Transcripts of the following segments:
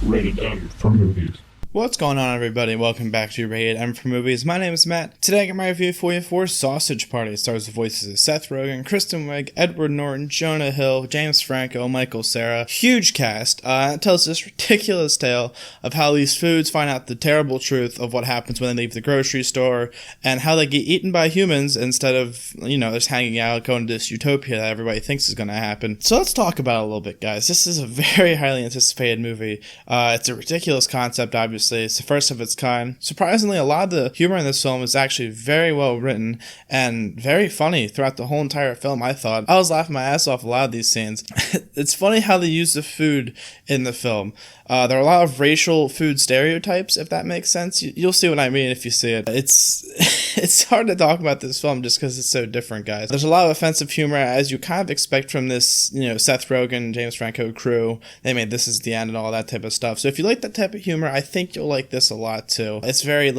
Rated M for movies. What's going on, everybody? Welcome back to Rated M for Movies. My name is Matt. Today I got my review for you for Sausage Party. It stars the voices of Seth Rogen, Kristen Wiig, Edward Norton, Jonah Hill, James Franco, Michael Cera. Huge cast. It tells this ridiculous tale of how these foods find out the terrible truth of what happens when they leave the grocery store and how they get eaten by humans instead of, just hanging out, going to this utopia that everybody thinks is going to happen. So let's talk about it a little bit, guys. This is a very highly anticipated movie. It's a ridiculous concept, obviously. It's the first of its kind. Surprisingly, a lot of the humor in this film is actually very well written and very funny throughout the whole entire film, I thought. I was laughing my ass off a lot of these scenes. It's funny how they use the food in the film. There are a lot of racial food stereotypes, if that makes sense. You'll see what I mean if you see it. It's hard to talk about this film just because it's so different, guys. There's a lot of offensive humor, as you kind of expect from this, Seth Rogen, James Franco crew. They made This Is the End and all that type of stuff. So if you like that type of humor, I think you'll like this a lot too. It's very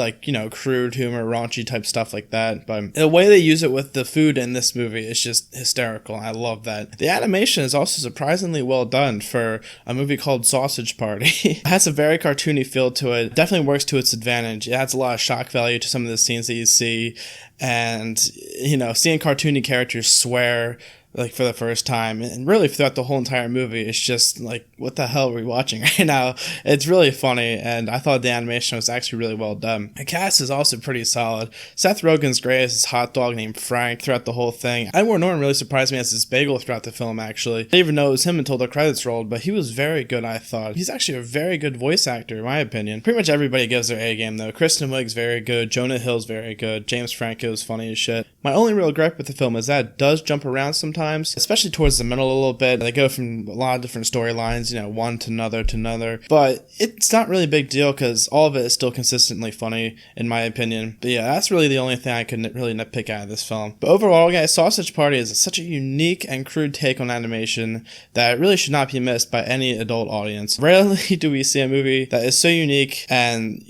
crude humor, raunchy type stuff like that. But the way they use it with the food in this movie is just hysterical. I love that. The animation is also surprisingly well done for a movie called Sausage Party. It has a very cartoony feel to it. Definitely works to its advantage. It adds a lot of shock value to some of the scenes that you see. And, seeing cartoony characters swear for the first time, and really throughout the whole entire movie, it's just what the hell are we watching right now? It's really funny, and I thought the animation was actually really well done. The cast is also pretty solid. Seth Rogen's great as his hot dog named Frank throughout the whole thing. Edward Norton really surprised me as his bagel throughout the film, actually. I didn't even know it was him until the credits rolled, but he was very good, I thought. He's actually a very good voice actor, in my opinion. Pretty much everybody gives their A game, though. Kristen Wiig's very good, Jonah Hill's very good, James Franco's funny as shit. My only real gripe with the film is that it does jump around sometimes, especially towards the middle a little bit. They go from a lot of different storylines, one to another, but it's not really a big deal because all of it is still consistently funny, in my opinion. But yeah, that's really the only thing I could really nitpick out of this film. But overall, guys, Sausage Party is such a unique and crude take on animation that it really should not be missed by any adult audience. Rarely do we see a movie that is so unique and,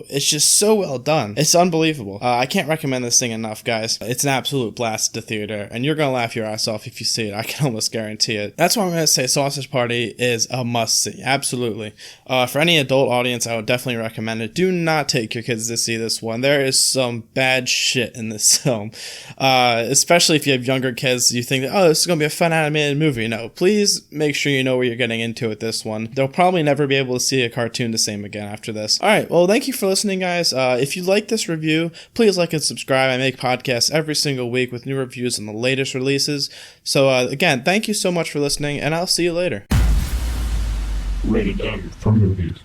it's just so well done. It's unbelievable. I can't recommend this thing enough, guys. It's an absolute blast to theater, and you're gonna laugh your ass off if you see it. I can almost guarantee it. That's why I'm gonna say Sausage Party is a must-see. Absolutely. For any adult audience, I would definitely recommend it. Do not take your kids to see this one. There is some bad shit in this film. Especially if you have younger kids, you think, this is gonna be a fun animated movie. No, please make sure you know what you're getting into with this one. They'll probably never be able to see a cartoon the same again after this. Alright, well, thank you for listening, guys. If you like this review, please like and subscribe. I make podcasts every single week with new reviews on the latest releases. So again, thank you so much for listening, and I'll see you later. Rated M for movies.